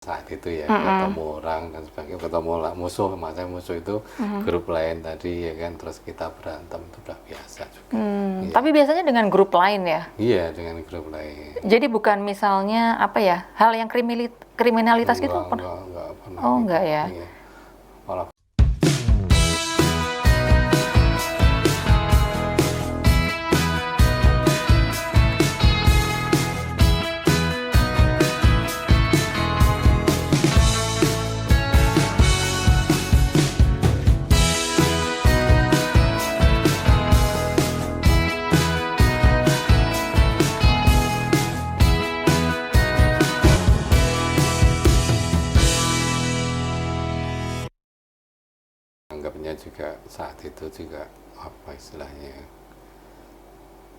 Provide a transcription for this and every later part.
saat itu ya, ketemu orang dan sebagainya, ketemu musuh, maksudnya musuh itu grup lain tadi ya kan, terus kita berantem itu udah biasa juga. Iya. Tapi biasanya dengan grup lain ya? Iya, dengan grup lain. Jadi bukan misalnya apa ya, hal yang kriminalitas gitu? Enggak pernah. Oh gitu. enggak ya? Iya. Malah anggapnya juga saat itu juga apa istilahnya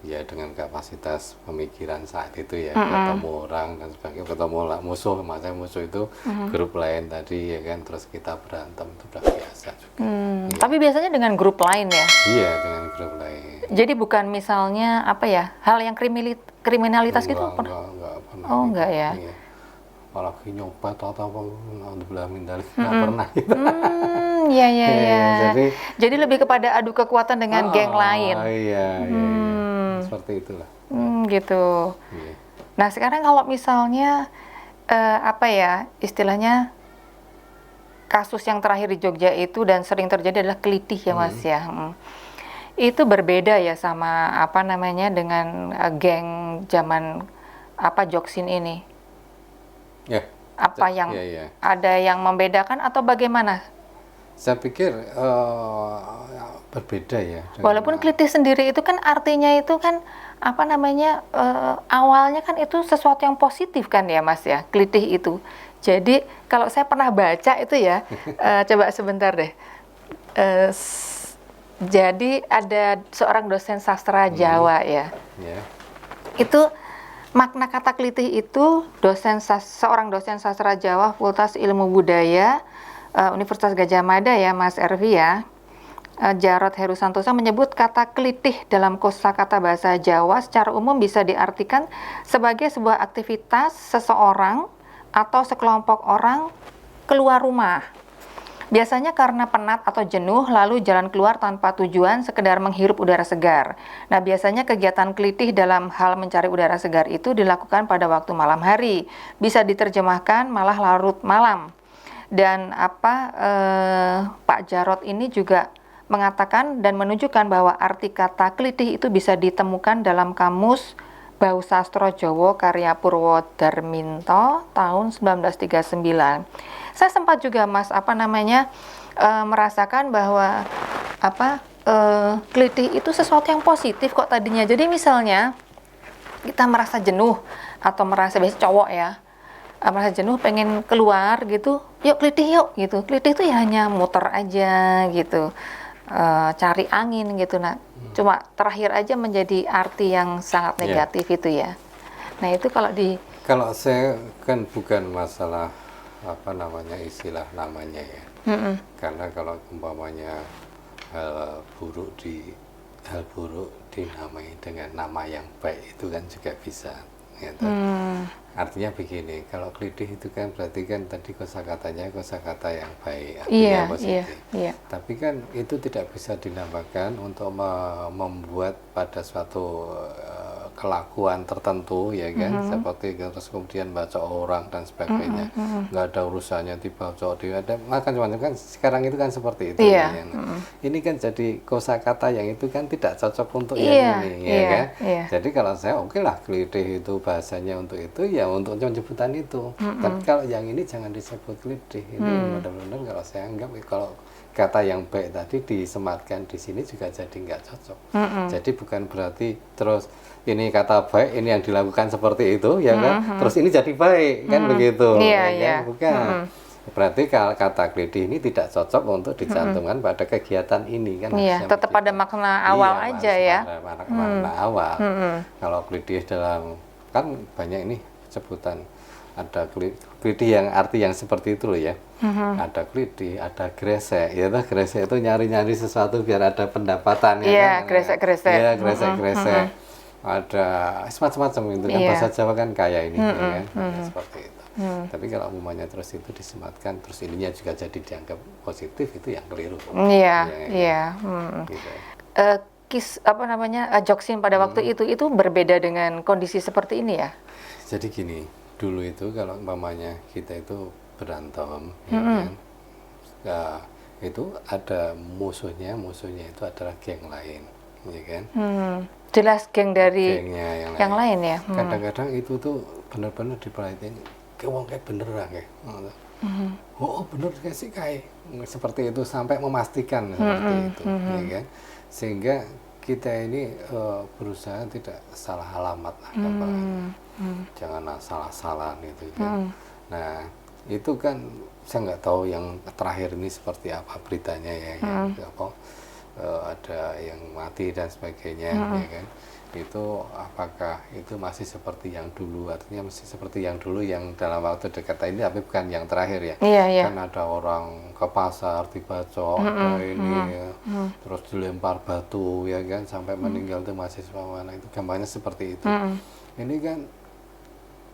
ya, dengan kapasitas pemikiran saat itu ya, ketemu orang dan sebagainya, ketemu musuh, maksudnya musuh itu grup lain tadi ya kan, terus kita berantem itu udah biasa juga. Iya. Tapi biasanya dengan grup lain ya? Iya, dengan grup lain. Jadi bukan misalnya apa ya, hal yang kriminalitas gitu? Enggak pernah. Oh gitu. enggak ya? Iya. Apalagi nyopet atau apa, alhamdulillah mindalik nggak pernah gitu. Iya. Jadi lebih kepada adu kekuatan dengan geng lain. Iya. Seperti itulah. Gitu. Iya. Nah sekarang kalau misalnya apa ya istilahnya, kasus yang terakhir di Jogja itu dan sering terjadi adalah kelitih ya Mas ya. Itu berbeda ya sama apa namanya dengan geng zaman apa Joksin ini. Ya. Apa yang ada yang membedakan atau bagaimana? Saya pikir berbeda ya. Walaupun kelitih sendiri itu kan artinya itu kan apa namanya awalnya kan itu sesuatu yang positif kan ya Mas ya, kelitih itu. Jadi kalau saya pernah baca itu ya, coba sebentar deh. Jadi ada seorang dosen sastra Jawa ya. Itu makna kata kelitih itu seorang dosen sastra Jawa Fakultas Ilmu Budaya Universitas Gadjah Mada ya Mas Ervi ya, Jarod Heru Santosa menyebut kata kelitih dalam kosakata bahasa Jawa secara umum bisa diartikan sebagai sebuah aktivitas seseorang atau sekelompok orang keluar rumah. Biasanya karena penat atau jenuh lalu jalan keluar tanpa tujuan sekedar menghirup udara segar. Nah biasanya kegiatan kelitih dalam hal mencari udara segar itu dilakukan pada waktu malam hari. Bisa diterjemahkan malah larut malam. Dan Pak Jarod ini juga mengatakan dan menunjukkan bahwa arti kata kelitih itu bisa ditemukan dalam kamus Bausastra Jawa karya Purwodarminto tahun 1939. Saya sempat juga Mas merasakan bahwa kelitih itu sesuatu yang positif kok tadinya. Jadi misalnya kita merasa jenuh atau merasa biasa cowok ya, merasa jenuh pengen keluar gitu, yuk kelitih yuk gitu. Kelitih itu ya hanya muter aja gitu, cari angin gitu. Nah cuma terakhir aja menjadi arti yang sangat negatif itu ya. Nah itu kalau saya kan bukan masalah istilah namanya ya, karena kalau umpamanya hal buruk dinamai dengan nama yang baik itu kan juga bisa gitu. Artinya begini, kalau kelitih itu kan berarti kan tadi kosakatanya kosakata yang baik, artinya positif. Tapi kan itu tidak bisa dinamakan untuk membuat pada suatu kelakuan tertentu ya kan, seperti terus kemudian baca orang dan sebagainya, nggak ada urusannya tiba cowok dia ada makan kan sekarang itu kan seperti itu. Ini kan jadi kosakata yang itu kan tidak cocok untuk yang ini ya kan. Jadi kalau saya oke lah kelitih itu bahasanya untuk itu ya, untuk penyebutan itu. Tapi kalau yang ini jangan disebut kelitih. Ini benar-benar kalau saya anggap kalau kata yang baik tadi disematkan di sini juga jadi nggak cocok. Jadi bukan berarti terus ini kata baik ini yang dilakukan seperti itu ya kan, terus ini jadi baik kan begitu. Bukan. Berarti kalau kata kelitih ini tidak cocok untuk dicantumkan pada kegiatan ini kan. Tetap pada makna awal aja ya. Makna awal. Kalau kelitih dalam kan banyak ini sebutan, ada kelitih yang arti yang seperti itu loh ya. Ada kelitih, ada gresek. Ya toh, gresek itu nyari-nyari sesuatu biar ada pendapatan ya kan. Gresek-gresek. Iya, gresek-gresek. Ada semacam itu kan, bahasa Jawa kan kayak ini ya kan. Seperti itu. Tapi kalau umpamanya terus itu disematkan, terus ininya juga jadi dianggap positif, itu yang keliru. Iya. Gitu. Apa namanya, Joksin pada waktu itu berbeda dengan kondisi seperti ini ya? Jadi gini, dulu itu kalau umpamanya kita itu berantem, ya kan, itu ada musuhnya itu adalah geng lain, ya kan? Jelas geng dari gengnya yang lain ya. Kadang-kadang itu tuh benar-benar diperhatiin, kayak beneran kayak, oh bener kayak sih kayak seperti itu, sampai memastikan seperti itu, ya kan? Sehingga kita ini berusaha tidak salah alamat lah, jangan salah-salah gitu kan. Nah itu kan saya nggak tahu yang terakhir ini seperti apa beritanya ya, yang ada yang mati dan sebagainya, ya kan. Itu apakah itu masih seperti yang dulu, artinya masih seperti yang dulu yang dalam waktu dekat ini, tapi bukan yang terakhir ya. Kan ada orang ke pasar dibacok, ada ini terus dilempar batu, ya kan, sampai meninggal tuh mahasiswa mana, itu gambarnya seperti itu. Ini kan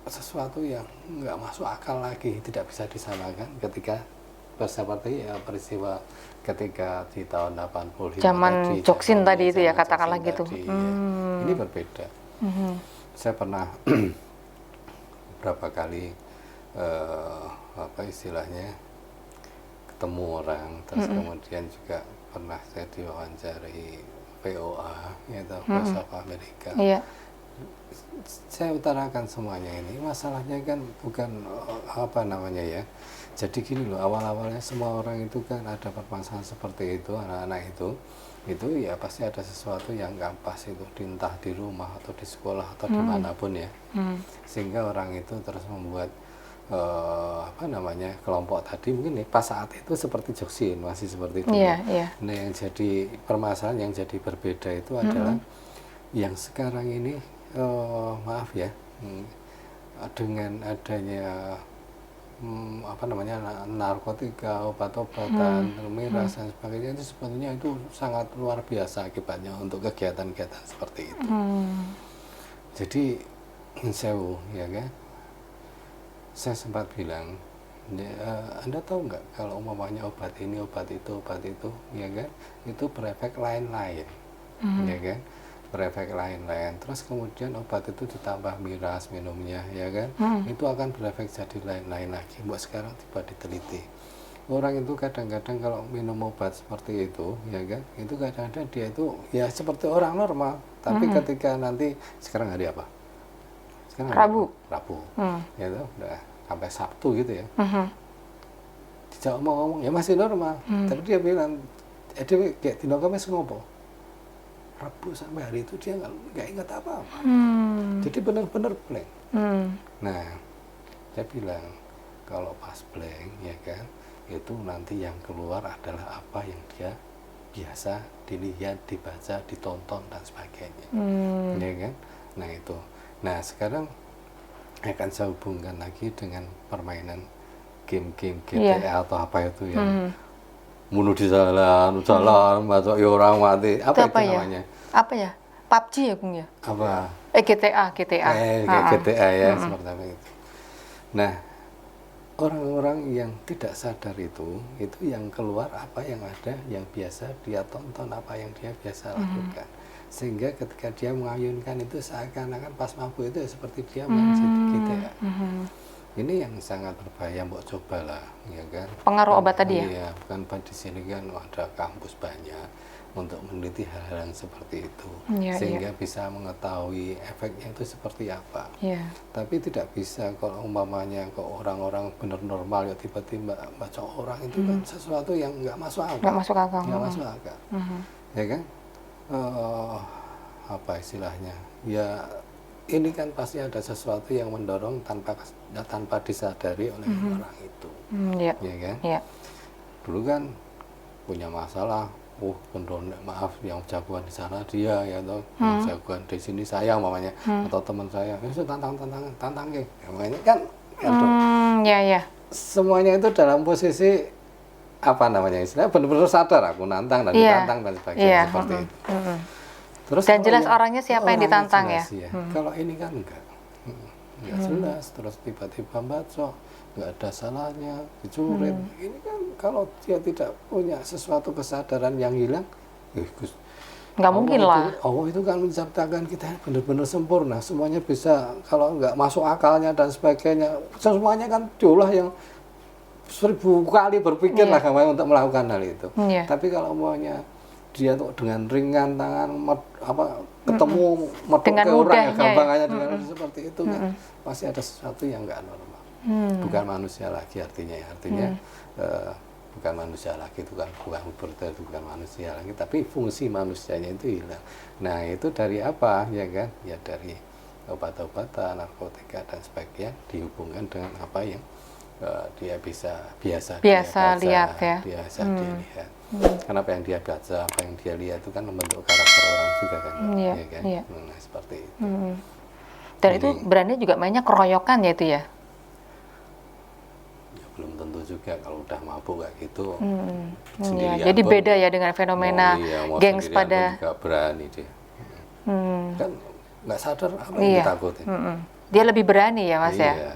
sesuatu yang nggak masuk akal lagi, tidak bisa disamakan ketika seperti ya peristiwa ketika di tahun 85 zaman Joksin tadi itu ya, katakanlah gitu. Ya. Ini berbeda. Saya pernah berapa kali apa istilahnya ketemu orang, terus kemudian juga pernah saya diwawancari VOA, yaitu Voice of America. Saya utarakan semuanya ini, masalahnya kan bukan apa namanya ya. Jadi gini loh, awal-awalnya semua orang itu kan ada permasalahan seperti itu, anak-anak itu ya pasti ada sesuatu yang nggak pas itu, entah di rumah atau di sekolah atau dimanapun ya. Sehingga orang itu terus membuat apa namanya, kelompok tadi mungkin pas saat itu seperti Joksin masih seperti itu. Nah yang jadi permasalahan, yang jadi berbeda itu adalah yang sekarang ini maaf ya, dengan adanya apa namanya narkotika, obat-obatan, miras dan sebagainya, itu sebetulnya itu sangat luar biasa akibatnya untuk kegiatan-kegiatan seperti itu. Jadi sewu ya kan, saya sempat bilang, Anda tahu nggak kalau umpamanya obat ini, obat itu ya kan, itu berefek lain-lain, ya kan, berefek lain-lain. Terus kemudian obat itu ditambah miras minumnya, ya kan, itu akan berefek jadi lain-lain lagi. Buat sekarang tiba diteliti, orang itu kadang-kadang kalau minum obat seperti itu, ya kan, itu kadang-kadang dia itu ya seperti orang normal, tapi ketika nanti sekarang hari apa? Sekarang Rabu, ya tuh, udah sampai Sabtu gitu ya. Dijak ngomong ya masih normal, tapi dia bilang, dia kayak Dino Kamis ngopo. Rabu sampai hari itu dia nggak ingat apa-apa. Jadi benar-benar blank. Nah, saya bilang kalau pas blank ya kan, itu nanti yang keluar adalah apa yang dia biasa dilihat, dibaca, ditonton dan sebagainya, ya kan. Nah itu. Nah sekarang akan saya hubungkan lagi dengan permainan game-game GTA atau apa itu yang bunuh di jalan, masuk orang mati. Apa itu namanya? Apa ya? PUBG ya, Bung ya? Apa? GTA. GTA ya, seperti itu. Nah, orang-orang yang tidak sadar itu yang keluar apa yang ada, yang biasa dia tonton, apa yang dia biasa lakukan. Sehingga ketika dia mengayunkan itu seakan-akan pas mabuk itu seperti dia main GTA. Ini yang sangat berbahaya, mbok cobalah, ya kan. Pengaruh obat tadi ya? Iya, kan di sini kan ada kampus banyak untuk meneliti hal-hal yang seperti itu, sehingga bisa mengetahui efeknya itu seperti apa. Tapi tidak bisa kalau umpamanya kok orang-orang benar normal ya tiba-tiba baca orang itu kan sesuatu yang nggak masuk akal. Nggak masuk akal. Ya kan? Apa istilahnya? Ya ini kan pasti ada sesuatu yang mendorong tanpa disadari oleh orang itu, ya kan? Dulu kan punya masalah, maaf yang jagoan di sana dia ya, atau yang jagoan di sini saya mamanya, atau teman saya, itu tantang ya, makanya kan, semuanya itu dalam posisi apa namanya istilahnya benar-benar sadar aku nantang dan ditantang dan sebagainya seperti itu. Terus dan jelas orangnya siapa yang ditantang ya. Kalau ini kan enggak. nggak jelas, terus tiba-tiba baca, nggak ada salahnya, dicuri. Ini kan kalau dia tidak punya sesuatu kesadaran yang hilang, nggak mungkin lah. Allah itu kan menciptakan kita benar-benar sempurna, semuanya bisa, kalau nggak masuk akalnya dan sebagainya, semuanya kan diolah yang 1000 kali berpikir lah untuk melakukan hal itu. Tapi kalau maunya dia tuh dengan ringan tangan, ketemu dengan ke orang ya, mudahnya gampangnya dengan seperti itu kan, pasti ada sesuatu yang nggak normal. Bukan manusia lagi artinya ya, bukan manusia lagi, itu kan bukan manusia lagi, tapi fungsi manusianya itu hilang. Nah itu dari apa ya kan? Ya dari obat-obatan, narkotika dan sebagainya, dihubungkan dengan apa yang dia biasa lihat ya. Biasa dia lihat. Karena apa yang dia baca, apa yang dia lihat itu kan membentuk karakter orang juga kan, ya kan? Nah seperti itu. Dan itu berani juga mainnya keroyokan ya itu ya? Belum tentu juga, kalau udah mabuk kayak gitu jadi beda ya dengan fenomena gengs pada juga berani dia kan nggak sadar apa yang ditakutin. Dia lebih berani ya Mas ya.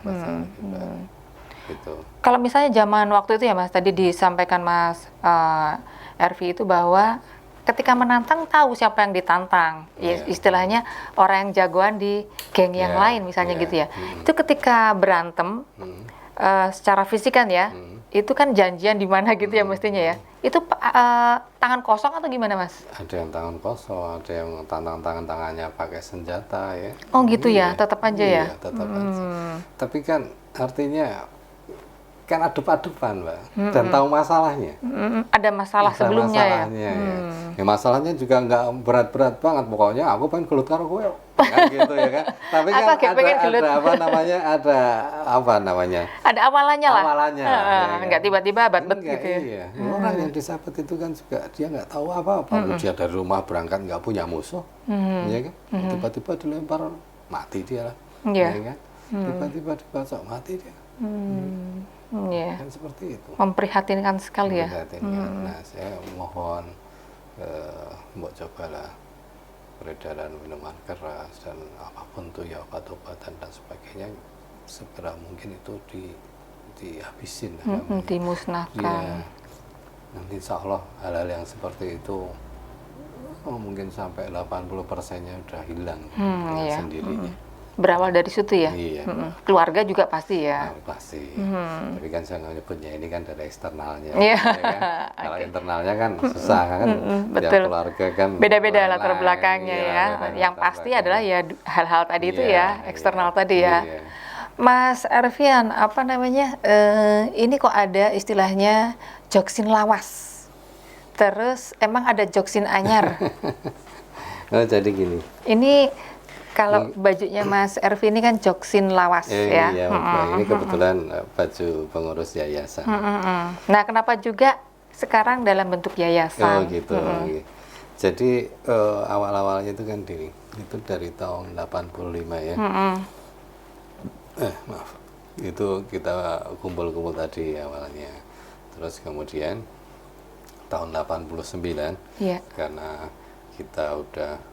Gitu. Kalau misalnya zaman waktu itu ya Mas, tadi disampaikan Mas Ervi itu bahwa ketika menantang tahu siapa yang ditantang, istilahnya orang yang jagoan di geng yang lain misalnya gitu ya. Itu ketika berantem secara fisik kan ya, itu kan janjian di mana gitu ya mestinya ya. Itu tangan kosong atau gimana Mas? Ada yang tangan kosong, ada yang tangannya pakai senjata ya. Oh gitu ya, tetap aja ya. Iya, tetap aja. Tapi kan artinya kan adep-adepan Mbak, dan tahu masalahnya. Ada masalah sebelumnya ya. Ya masalahnya juga nggak berat-berat banget, pokoknya aku pengen gelut karo kowe. Kan gitu ya kan. Tapi kan ada apa namanya? Ada awalannya lah. Awalannya. Nggak tiba-tiba bat-bat gitu ya. Iya. Orang yang disabet itu kan juga dia nggak tahu apa-apa. Dia dari rumah berangkat nggak punya musuh, ya kan? Tiba-tiba dilempar, mati dia lah. Ya kan? Tiba-tiba dibacok, mati dia. Kan seperti itu. Memprihatinkan sekali ya. Nah, saya mohon mbok cobalah peredaran minuman keras dan apapun tuh ya, obat-obatan dan sebagainya, segera mungkin itu dihabisin, dimusnahkan. Ya, nanti insya Allah hal-hal yang seperti itu mungkin sampai 80%-nya udah hilang sendirinya. Berawal dari situ ya. Keluarga juga pasti ya. Pasti. Tapi kan saya nggak nyebutnya, ini kan dari eksternalnya. Ya kan? Kalau internalnya kan susah kan. Betul. Keluarga kan beda-beda latar belakangnya ya. Yang pasti adalah ya hal-hal tadi itu ya, eksternal tadi ya. Mas Ervian, apa namanya? Ini kok ada istilahnya joksin lawas. Terus emang ada joksin anyar. Jadi gini. Ini kalau bajunya Mas Ervi ini kan joksin lawas ya. Iya, ini kebetulan baju pengurus yayasan. Nah, kenapa juga sekarang dalam bentuk yayasan? Oh gitu. Jadi awal-awalnya itu kan itu dari tahun 85 ya. Maaf. Itu kita kumpul-kumpul tadi awalnya. Terus kemudian tahun 89 karena kita udah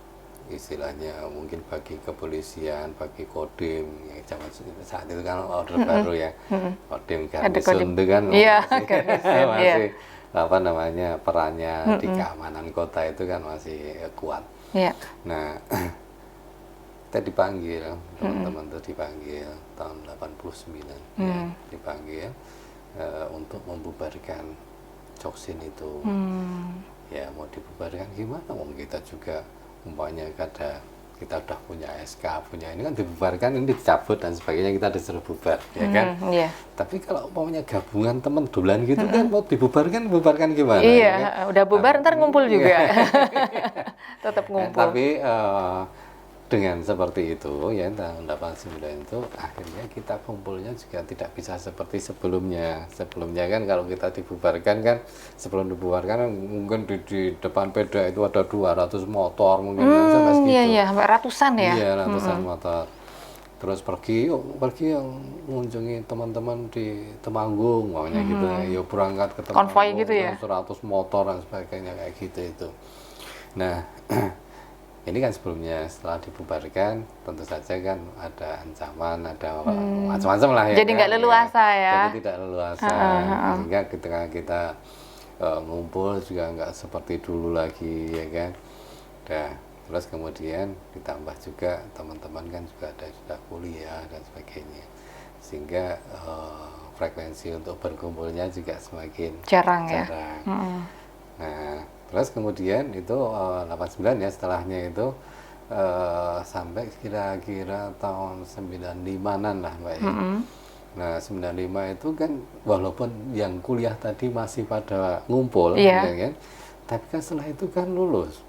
istilahnya mungkin bagi kepolisian, bagi Kodim, ya, saat itu kan order baru ya, Kodim Garnison itu kan masih apa namanya, perannya di keamanan kota itu kan masih kuat. Nah, kita dipanggil, teman-teman itu dipanggil tahun 89, dipanggil untuk membubarkan joksin itu. Ya mau dibubarkan gimana? Kita juga umpamanya kita udah punya SK, punya ini kan dibubarkan, ini dicabut dan sebagainya, kita disuruh bubar, ya kan? Tapi kalau umpamanya gabungan teman dolan gitu kan mau dibubarkan gimana? Iya, ya kan? Udah bubar ntar ngumpul juga. Tetap ngumpul. Tapi dengan seperti itu ya, tahun 89 itu akhirnya kita kumpulnya juga tidak bisa seperti sebelumnya. Sebelumnya kan kalau kita dibubarkan kan, sebelum dibubarkan mungkin di depan peda itu ada 200 motor mungkin sampai segitu. Iya, ratusan ya. Iya, ratusan motor. Terus pergi mengunjungi teman-teman di Temanggung maunya gitu ya. Yuk berangkat ke Temanggung. Konvoi gitu ya. 100 motor dan sebagainya kayak gitu itu. Nah, Ini kan sebelumnya, setelah dibubarkan tentu saja kan ada ancaman, ada macam-macam lah ya. Jadi nggak leluasa ya. Jadi tidak leluasa. Sehingga ketika kita ngumpul juga nggak seperti dulu lagi ya kan. Nah, terus kemudian ditambah juga teman-teman kan juga ada sudah kuliah dan sebagainya, sehingga frekuensi untuk berkumpulnya juga semakin jarang. Nah, terus kemudian itu 89 ya, setelahnya itu sampai kira-kira tahun 95-an lah Mbak ya. Nah 95 itu kan walaupun yang kuliah tadi masih pada ngumpul ya kan, tapi kan setelah itu kan lulus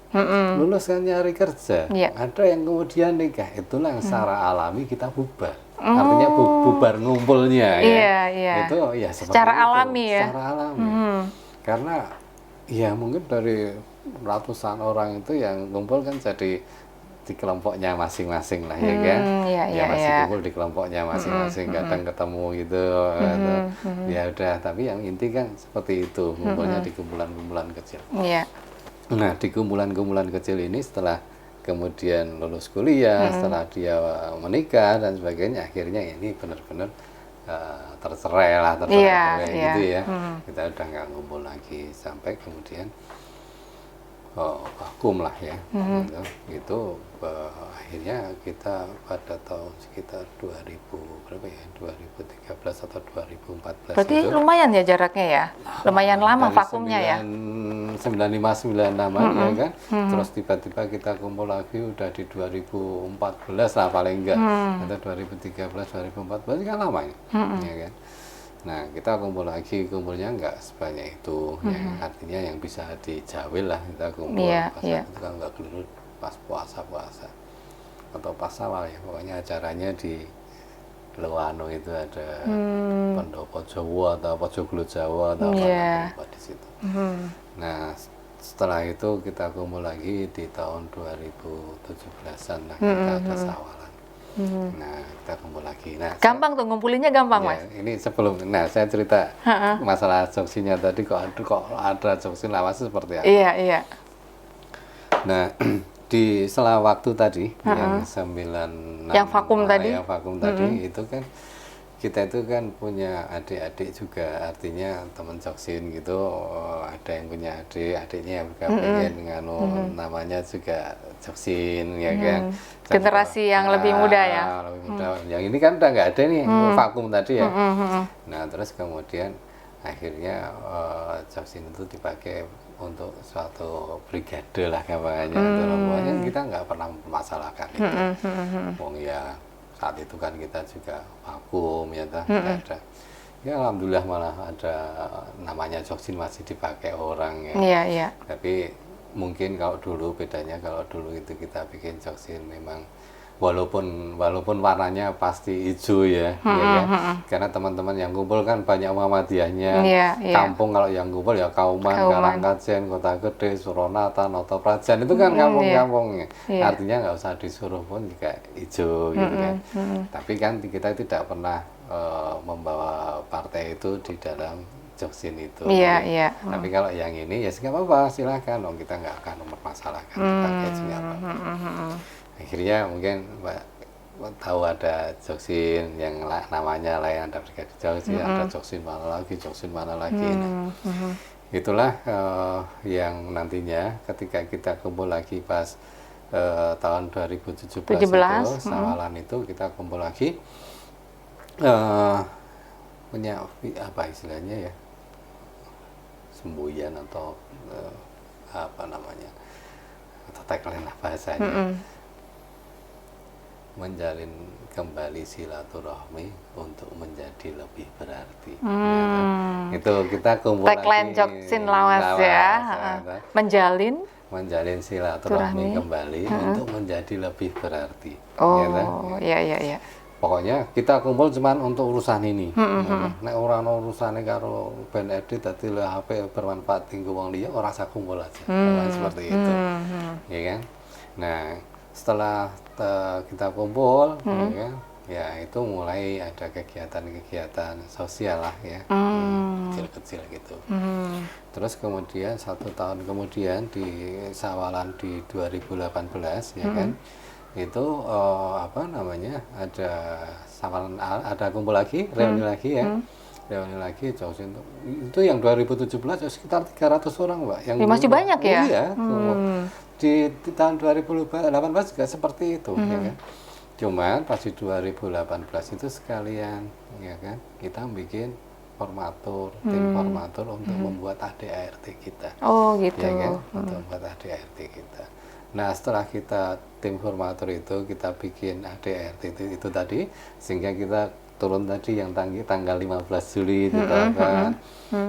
kan nyari kerja, ada yang kemudian nikah, itulah yang secara alami kita bubar. Artinya bubar ngumpulnya ya. Itu ya secara itu, alami ya. Secara alami. Karena ya mungkin dari ratusan orang itu yang ngumpul kan jadi di kelompoknya masing-masing lah ya kan. Masih kumpul di kelompoknya masing-masing, kadang ketemu gitu. Ya udah, tapi yang inti kan seperti itu, ngumpulnya di kumpulan-kumpulan kecil. Nah, di kumpulan-kumpulan kecil ini setelah kemudian lulus kuliah, setelah dia menikah dan sebagainya, akhirnya ini benar-benar tercerai gitu ya. Kita udah nggak ngumpul lagi sampai kemudian vakum lah ya. Itu akhirnya kita pada tahun sekitar 2013 atau 2014. Berarti itu lumayan ya jaraknya ya, lumayan lama vakumnya ya. 95 ya kan. Terus tiba-tiba kita kumpul lagi udah di 2014 lah paling enggak. Atau 2013 2014 kan lama ya kan. Nah, kita kumpul lagi, kumpulnya nggak sebanyak itu, yang artinya yang bisa dijawil lah kita kumpul itu kan nggak dulu pas puasa atau pas awal ya, pokoknya acaranya di Lewano itu ada Pendopo Jawa atau Pojoglo Jawa atau apa di situ. Nah, setelah itu kita kumpul lagi di tahun 2017-an lah, kita ada sawalan. Nah, kita kumpul lagi. Nah, gampang tuh ngumpulinnya gampang, Mas. Ini sebelum, saya cerita masalah joksinya tadi, kok ada joksi lawas seperti apa? Iya. Nah, di sela waktu tadi yang 96 yang vakum tadi, itu kan kita itu kan punya adik-adik juga, artinya teman joksin gitu, ada yang punya adiknya yang pengen namanya juga joksin ya kan. Generasi yang lebih muda ya. Lebih muda. Yang ini kan udah nggak ada nih vakum tadi ya. Nah, terus kemudian akhirnya joksin itu dipakai untuk suatu brigade lah gampangannya. Pokoknya kita nggak pernah mempermasalahkan itu. Ya saat itu kan kita juga vakum ya, nggak ada. Ya alhamdulillah malah ada namanya joksin masih dipakai orang ya. Iya. Tapi mungkin kalau dulu bedanya, kalau dulu itu kita bikin joksin memang walaupun warnanya pasti hijau ya, ya kan? Karena teman-teman yang kumpul kan banyak Muhammadiyahnya. Kampung kalau yang kumpul ya Kauman, Karangkajen, Kota Gede, Suronata, Noto Prajan, itu kan kampung-kampungnya. Artinya nggak usah disuruh pun juga hijau gitu kan. Tapi kan kita tidak pernah membawa partai itu di dalam joksin itu. Tapi kalau yang ini ya nggak apa-apa, silakan. Kita nggak akan mempermasalahkan dipakai juga apa. Akhirnya mungkin Mbak tahu ada joksin yang namanya lain, ada brigade joksin, ada joksin mana lagi. Nah, itulah yang nantinya ketika kita kumpul lagi pas tahun 2017 itu sawalan itu kita kumpul lagi, punya apa istilahnya ya, semboyan atau apa namanya, atau tagline lah bahasanya. Menjalin kembali silaturahmi untuk menjadi lebih berarti. Itu kita kumpul tagline joksin lawas ya. Menjalin silaturahmi kembali untuk menjadi lebih berarti. Iya. Pokoknya kita kumpul cuman untuk urusan ini. Nek ora ono urusane karo ben edit dadi HP bermanfaat tinggo wong liya, ora usah kumpul aja. Seperti itu. Ya kan? Nah, setelah kita kumpul, ya itu mulai ada kegiatan-kegiatan sosial lah ya, kecil gitu. Terus kemudian 1 tahun kemudian di Sawalan di 2018 ya kan, itu apa namanya, ada Sawalan ada kumpul lagi, reuni lagi ya. Reuni lagi Joksin itu yang 2017 sekitar 300 orang Mbak. Yang masih banyak ya? Iya, di tahun 2018 juga seperti itu ya kan. Cuman pas di 2018 itu sekalian ya kan, kita bikin formatur, tim formatur untuk membuat ADART kita. Oh gitu. Ya kan, untuk membuat ADART kita. Nah setelah kita tim formatur itu kita bikin ADART itu tadi, sehingga kita turun tadi yang tanggal 15 Juli ditetapkan,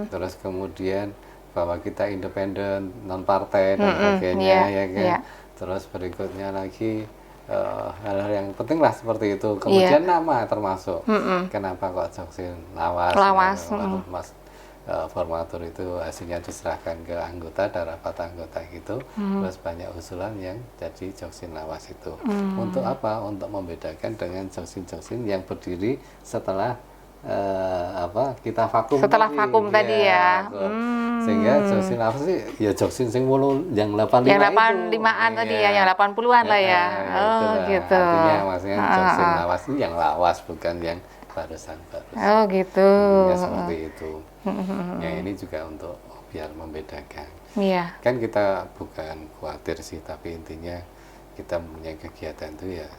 terus kemudian bahwa kita independen, non partai dan sebagainya ya kan. Terus berikutnya lagi hal-hal yang penting lah seperti itu. Kemudian nama termasuk. Kenapa kok Joksin Lawas? Mas formatur itu hasilnya diserahkan ke anggota dan rapat anggota gitu. Terus banyak usulan yang jadi Joksin Lawas itu. Untuk apa? Untuk membedakan dengan Joksin-Joksin yang berdiri setelah kita vakum setelah vakum tadi ya. Sehingga Joksin Lawas sih ya Joksin sing mulu yang 85 yang 85-an tadi ya, yang 80-an lah ya. Gitu. Artinya maksudnya Joksin Lawas itu yang lawas, bukan yang barusan. Oh gitu. Ya seperti itu. Ya ini juga untuk biar membedakan. Iya. Kan kita bukan khawatir sih, tapi intinya kita mempunyai kegiatan itu ya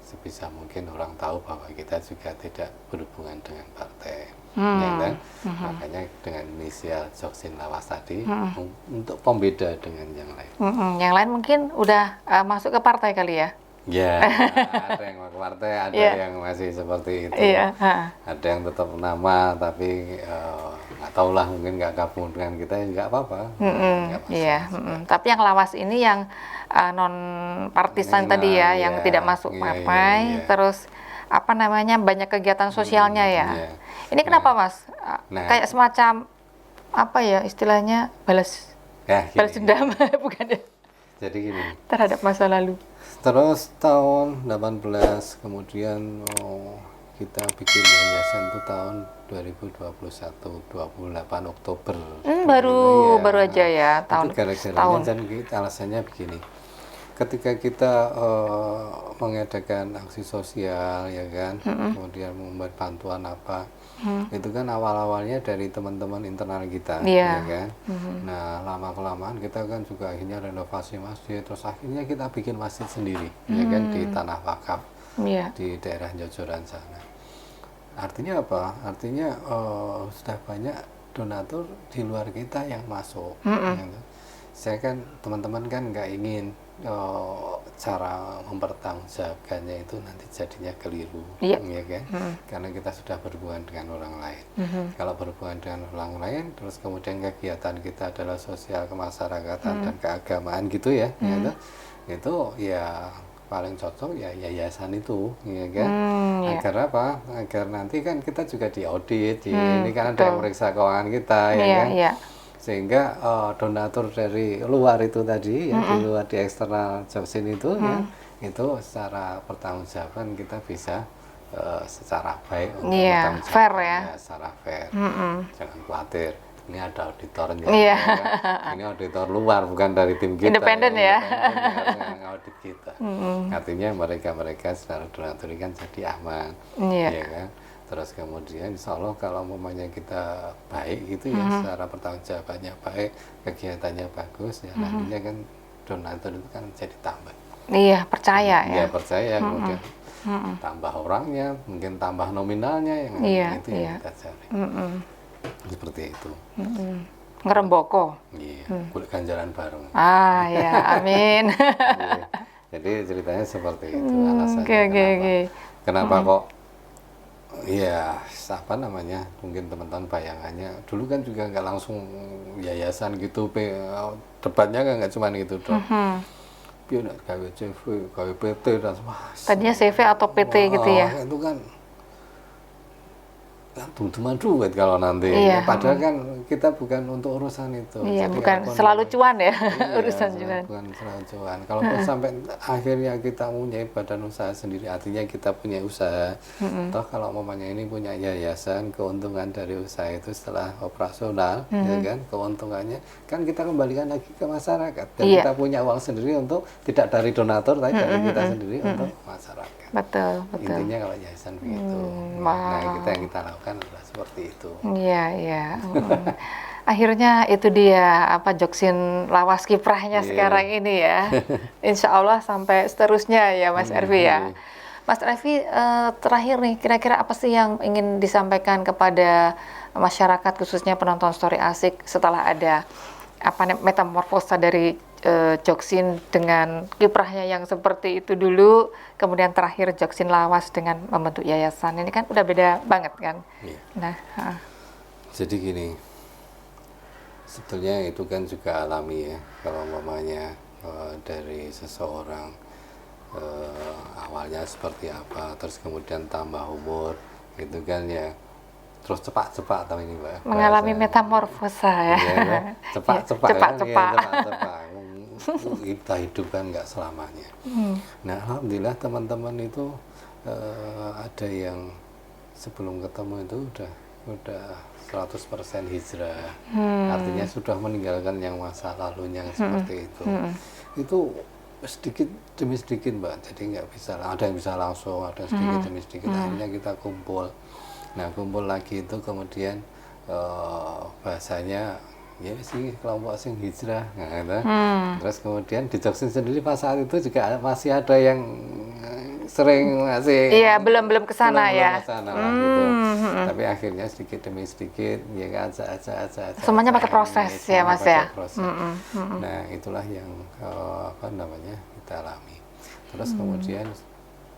sebisa mungkin orang tahu bahwa kita juga tidak berhubungan dengan partai, ya kan? Makanya dengan inisial Joksin Lawas tadi untuk pembeda dengan yang lain. Yang lain mungkin udah masuk ke partai kali ya? Ya, ada yang mau ke partai, ada yang masih seperti itu. Ada yang tetap nama, tapi nggak tahu lah, mungkin nggak gabung dengan kita, ya nggak apa-apa. Iya, tapi yang Lawas ini yang non partisan tadi ya, yang tidak masuk partai, terus apa namanya, banyak kegiatan sosialnya ya. Ini kenapa Mas? Kayak semacam apa ya istilahnya, balas dendam bukan ya? Jadi gini. Terhadap masa lalu. Terus tahun 18 kemudian kita bikin yayasan itu tahun 2021 28 Oktober. Baru aja ya tahun. Itu gara-garanya dan alasannya begini. Ketika kita mengadakan aksi sosial ya kan, kemudian membuat bantuan apa, itu kan awal-awalnya dari teman-teman internal kita, ya kan. Nah lama-kelamaan kita kan juga akhirnya renovasi masjid, terus akhirnya kita bikin masjid sendiri, ya kan, di tanah wakaf, di daerah Jojoran sana. Artinya apa? Artinya sudah banyak donatur di luar kita yang masuk. Gitu. Saya kan teman-teman kan nggak ingin cara mempertanggungjawabkannya itu nanti jadinya keliru, ya kan? Karena kita sudah berhubungan dengan orang lain. Kalau berhubungan dengan orang lain, terus kemudian kegiatan kita adalah sosial kemasyarakatan dan keagamaan gitu ya, itu ya paling cocok ya yayasan itu, ya kan? Agar apa? Agar nanti kan kita juga diaudit, ini kan ada yang meriksa keuangan kita, ya kan? Sehingga donatur dari luar itu tadi ya, di luar, di eksternal Joksin itu ya, itu secara pertanggungjawaban kita bisa secara baik untuk fair ya, secara fair. Jangan khawatir, ini ada auditornya, ya, kan? Ini auditor luar, bukan dari tim kita, independen ya, yang audit kita. Artinya mereka secara donatur kan jadi aman, ya kan. Terus kemudian insya Allah kalau umpamanya kita baik gitu ya, secara pertanggungjawabannya baik, kegiatannya bagus ya, nantinya kan donatur itu kan jadi tambah. Iya, percaya ya. Iya, percaya, kemudian tambah orangnya, mungkin tambah nominalnya, yang itu yang kita cari. Seperti itu. Ngeremboko. Iya, boleh ganjaran bareng. Ya, amin. Jadi ceritanya seperti itu alasannya. Kenapa kok ya apa namanya, mungkin teman-teman bayangannya dulu kan juga nggak langsung yayasan gitu, debatnya kan nggak cuma gitu dong. Biar gawe CV, gawe PT dan tadinya CV atau PT gitu ya. Itu kan cuma duit kalau nanti. Iya. Padahal kan kita bukan untuk urusan itu. Iya, Jadi bukan selalu cuan ya. iya, Urusan cuan. bukan selalu cuan. Kalau sampai akhirnya kita punya badan usaha sendiri, artinya kita punya usaha. Toh kalau mamanya ini punya yayasan, keuntungan dari usaha itu setelah operasional, ya kan, keuntungannya kan kita kembalikan lagi ke masyarakat. Dan kita punya uang sendiri untuk tidak dari donatur, tapi dari kita sendiri untuk masyarakat. Betul, betul. Intinya kalau yayasan begitu. Nah, kita yang kita lakukan adalah seperti itu. Iya, iya. Akhirnya itu dia Joksin Lawas kiprahnya sekarang ini ya. Insya Allah sampai seterusnya ya Mas Ervi ya. Mas Ervi, terakhir nih, kira-kira apa sih yang ingin disampaikan kepada masyarakat khususnya penonton Story Asik setelah ada metamorfosa dari Joksin dengan kiprahnya yang seperti itu dulu, kemudian terakhir Joksin Lawas dengan membentuk yayasan. Ini kan udah beda banget kan? Iya. Nah, jadi gini, sebetulnya itu kan juga alami ya. Kalau mamanya dari seseorang awalnya seperti apa, terus kemudian tambah umur, gitu kan ya. Terus cepat-cepat tahu ini Mbak. Mengalami metamorfosa ya. Iya, cepat-cepat. Cepat-cepat. Kita hidup kan nggak selamanya. Nah, alhamdulillah teman-teman itu ada yang sebelum ketemu itu udah 100% hijrah. Artinya sudah meninggalkan yang masa lalunya seperti itu. Itu sedikit demi sedikit Mbak. Jadi nggak bisa, ada yang bisa langsung, ada sedikit demi sedikit. Akhirnya kita kumpul. Nah, kumpul lagi itu kemudian bahasanya ya sih kelompok sing hijrah, nah, gitu. Terus kemudian di Joksin sendiri pas saat itu juga masih ada yang sering masih belum kesana ya. Kesana lah, gitu. Tapi akhirnya sedikit demi sedikit ya aja. Semuanya pakai proses ya Mas ya. Nah, itulah yang kita alami. Terus kemudian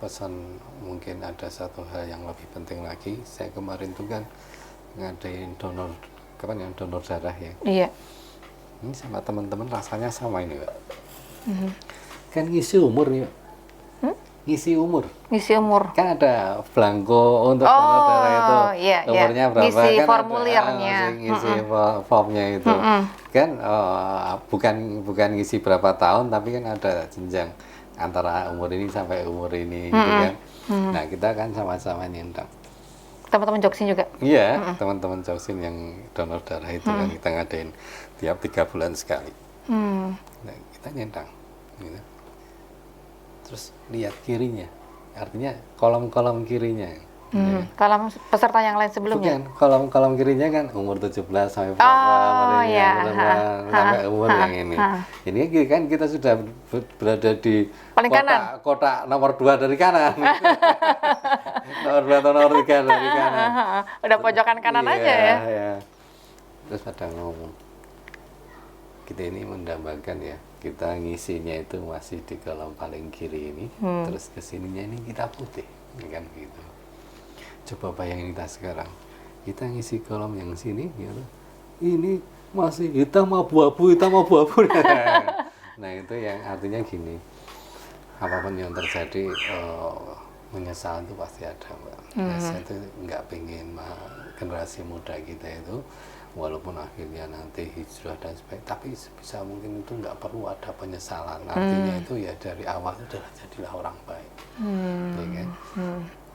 pesan, mungkin ada satu hal yang lebih penting lagi. Saya kemarin tuh kan ngadain donor darah ya. Iya. Ini sama teman-teman rasanya sama ini Mbak. Kan ngisi umur nih. Ngisi umur. Kan ada belangko untuk donor darah itu. Iya, umurnya berapa? Ngisi kan formulirnya. Ngisi formnya itu. Kan bukan ngisi berapa tahun, tapi kan ada jenjang antara umur ini sampai umur ini gitu kan. Nah, kita kan sama-sama nyentang. Teman-teman Joksin juga? Iya, teman-teman Joksin yang donor darah itu kan kita ngadain tiap 3 bulan sekali. Nah, kita nyentang gitu. Terus lihat kirinya, artinya kolom-kolom kirinya. Kolom peserta yang lain sebelumnya? Bukan, kolom kirinya kan umur 17 sampai berapa, sampai umur yang ini. Ini kan kita sudah berada di paling kanan. Kotak nomor 2 dari kanan. Nomor 2 atau nomor 3 dari kanan. Udah pojokan kanan aja ya. Iya. Terus ada ngomong, kita ini mendambakan ya, kita ngisinya itu masih di kolom paling kiri ini, terus kesininya ini kita putih, kan gitu. Coba bayangin kita sekarang, kita ngisi kolom yang sini, gitu. Ini masih hitam abu-abu. Nah, itu yang artinya gini, apapun yang terjadi, menyesal itu pasti ada Mbak. Saya itu nggak pengen generasi muda kita itu, walaupun akhirnya nanti hijrah dan sebagainya, tapi sebisa mungkin itu nggak perlu ada penyesalan. Artinya itu ya dari awal itu jadilah orang baik, ya kan?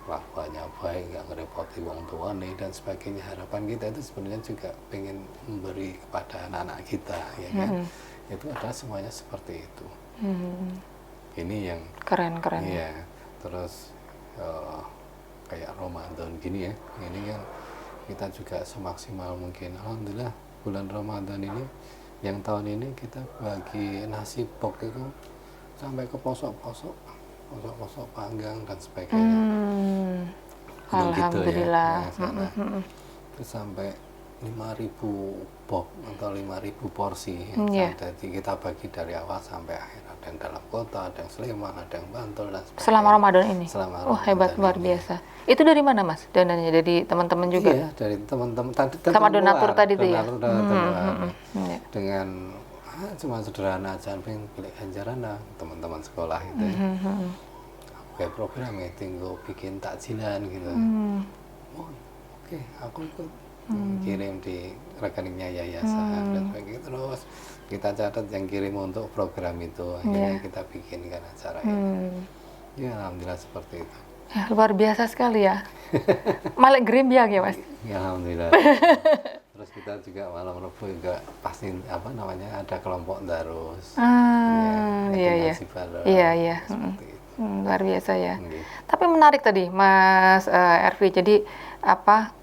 Kelakuannya baik, nggak ngerepoti wong tua nih dan sebagainya. Harapan kita itu sebenarnya juga pengen memberi kepada anak-anak kita, ya kan? Itu adalah semuanya seperti itu. Ini yang keren. Iya. Terus kayak Ramadan gini ya, ini kan kita juga semaksimal mungkin. Alhamdulillah bulan Ramadan ini, yang tahun ini kita bagi nasi box itu sampai ke posok-posok Panggang dan sebagainya. Alhamdulillah. Gitu ya. Terus sampai 5.000 box atau 5.000 porsi. Jadi kita bagi dari awal sampai akhir. Ada yang dalam kota, ada yang Sleman, ada yang Bantul dan sebagainya. Selama Ramadan ini? Hebat, luar ini. biasa. Itu dari mana Mas dananya? Dari teman-teman juga? Iya, dari teman-teman. Sama donatur tadi itu ya? Dengan cuma sederhana aja, pengen beli ganjaran lah teman-teman sekolah itu. Kayak program ya, tinggal bikin takjilan gitu. oke, aku ikut kirim di rekeningnya yayasan dan sebagainya. Terus kita catat yang kirim untuk program itu, akhirnya kita bikinkan acara ini. Ya alhamdulillah seperti itu. Ya, luar biasa sekali ya. Malah gerimbyang ya Mas. Ya alhamdulillah. Terus kita juga malam Rabu juga pasti apa namanya ada kelompok darus. Iya. Seperti itu. Luar biasa ya. Tapi menarik tadi Mas Ervi. Jadi apa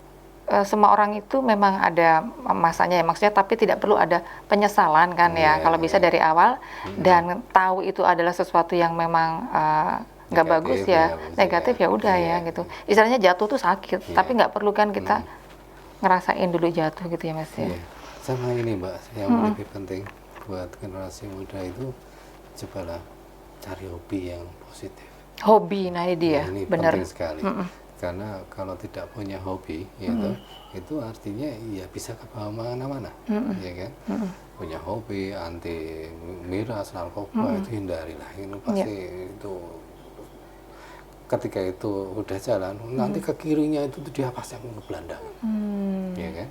semua orang itu memang ada masanya ya, maksudnya tapi tidak perlu ada penyesalan kan ya, kalau bisa dari awal dan tahu itu adalah sesuatu yang memang nggak bagus ya, negatif ya udah ya gitu. Istilahnya jatuh tuh sakit, tapi nggak perlu kan kita ngerasain dulu jatuh gitu ya Mas ya. Sama ini Mbak, yang lebih penting buat generasi muda itu cobalah cari hobi yang positif. Hobi, nah ini dia, ini benar. Penting sekali. Karena kalau tidak punya hobi, itu artinya ya bisa ke bawah mana-mana, ya kan? Punya hobi anti miras, narkoba itu hindarilah. Ini pasti itu ketika itu udah jalan, nanti ke kirinya itu dia pasti akan ngebelandang, ya kan?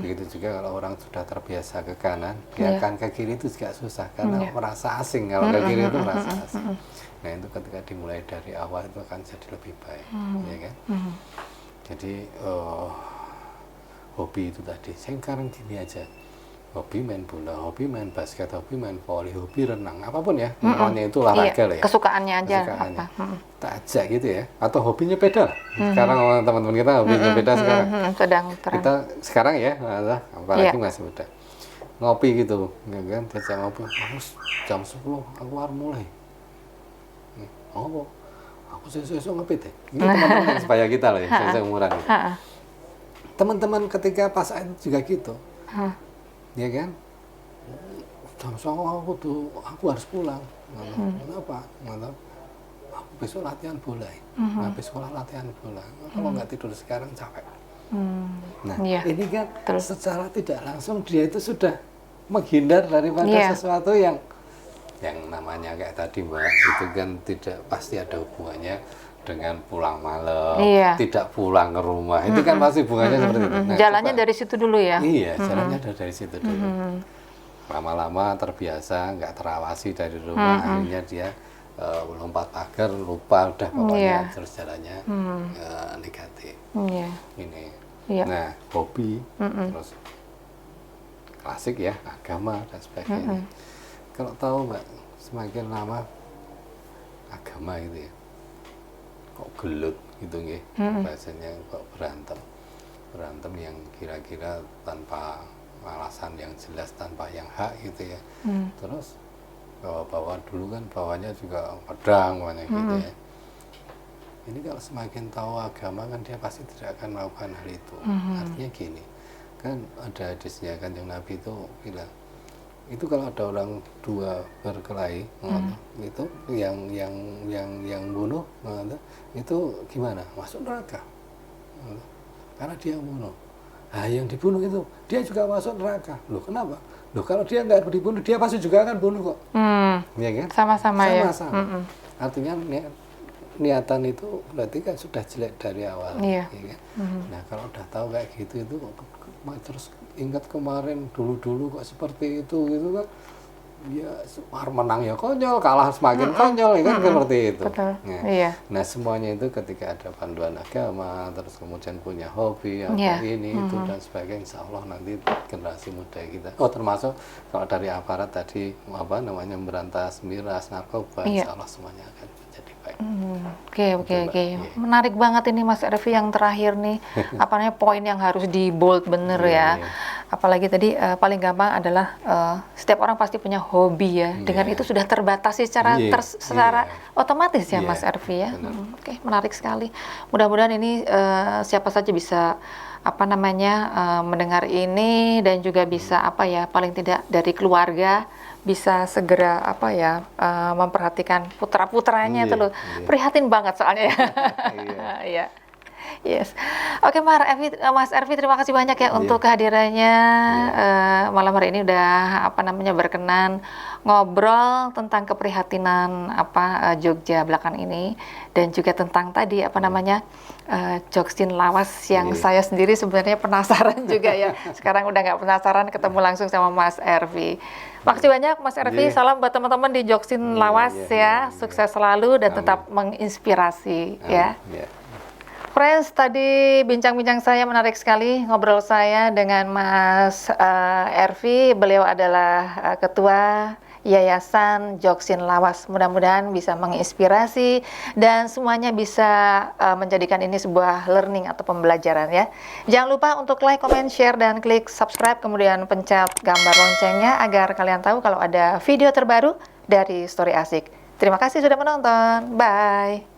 Begitu juga kalau orang sudah terbiasa ke kanan, dia akan ke kiri itu juga susah karena merasa asing. Kalau ke kiri itu merasa asing. Nah itu ketika dimulai dari awal itu akan jadi lebih baik, ya kan? Jadi hobi itu tadi. Sekarang gini aja, hobi main bola, hobi main basket, hobi main voli, hobi renang, apapun ya, namanya itu olahraga lah ya. Kesukaannya aja. Kesukaannya. Kita ajak gitu ya, atau hobi nyepeda. Sekarang teman-teman kita hobi nyepeda sekarang. Kita sekarang ya, apalagi masih muda. Ngopi gitu, ya kan? Diajak ngopi, harus jam 10 aku harus mulai. Oh, aku sesuk ngepit deh. Ini teman-teman supaya kita lah ya, seumuran gitu. Teman-teman ketika pas itu juga gitu, ya kan? Jam 9 aku harus pulang. Kenapa? Aku besok latihan bola. Habis sekolah latihan bola. Kalau nggak tidur sekarang capek. Nah, ini kan secara tidak langsung dia itu sudah menghindar daripada sesuatu yang namanya kayak tadi Mbak, itu kan tidak pasti ada hubungannya dengan pulang malam, tidak pulang ke rumah, itu kan pasti hubungannya seperti itu. Nah, jalannya dari situ dulu ya? Iya, jalannya dari situ dulu. Lama-lama terbiasa, nggak terawasi dari rumah, akhirnya dia lompat pagar, lupa udah pokoknya terus jalannya negatif. Ini. Nah, hobi, terus klasik ya, agama dan sebagainya. Kalau tahu Mbak, semakin lama agama itu ya, kok gelut gitu nggih, bahasanya kok berantem yang kira-kira tanpa alasan yang jelas, tanpa yang hak gitu ya. Terus bawa dulu kan bawanya juga pedang banyak gitu ya. Ini kalau semakin tahu agama kan dia pasti tidak akan melakukan hal itu. Artinya gini, kan ada hadisnya kan yang Nabi itu bilang, itu kalau ada orang dua berkelahi, itu yang bunuh, itu gimana? Masuk neraka, karena dia bunuh. Nah, yang dibunuh itu dia juga masuk neraka. Loh kenapa? Loh kalau dia nggak dibunuh dia pasti juga akan bunuh kok. Ya kan? Sama-sama ya. Artinya niatan itu berarti kan sudah jelek dari awal. Ya kan? Nah kalau udah tahu kayak gitu itu terus ingat kemarin dulu kok seperti itu gitu kan, ya menang ya konyol, kalah semakin konyol ya kan, seperti itu. Nah semuanya itu ketika ada panduan agama, terus kemudian punya hobi ini itu dan sebagainya, insya Allah nanti generasi muda kita, termasuk kalau dari aparat tadi apa namanya memberantas miras, narkoba, insya Allah semuanya akan menjadi baik. Oke. Menarik banget ini Mas Ervi yang terakhir nih, apa namanya poin yang harus di bold bener ya. Apalagi tadi paling gampang adalah setiap orang pasti punya hobi ya. Dengan itu sudah terbatasi secara otomatis ya Mas Ervi ya. Oke, menarik sekali. Mudah-mudahan ini siapa saja bisa apa namanya mendengar ini dan juga bisa apa ya paling tidak dari keluarga bisa segera apa ya memperhatikan putra-putranya itu loh. Prihatin banget soalnya ya. Yes. Oke, Mas Ervi, terima kasih banyak ya untuk kehadirannya malam hari ini, udah berkenan ngobrol tentang keprihatinan Jogja belakang ini, dan juga tentang tadi Joksin Lawas yang saya sendiri sebenarnya penasaran juga ya. Sekarang udah nggak penasaran, ketemu langsung sama Mas Ervi. Makasih banyak Mas Ervi, salam buat teman-teman di Joksin Lawas ya. Sukses selalu dan tetap menginspirasi ya. Friends, tadi bincang-bincang saya menarik sekali, ngobrol saya dengan Mas Ervi. Beliau adalah Ketua Yayasan Joksin Lawas. Mudah-mudahan bisa menginspirasi dan semuanya bisa menjadikan ini sebuah learning atau pembelajaran ya. Jangan lupa untuk like, comment, share, dan klik subscribe, kemudian pencet gambar loncengnya agar kalian tahu kalau ada video terbaru dari Story Asik. Terima kasih sudah menonton. Bye.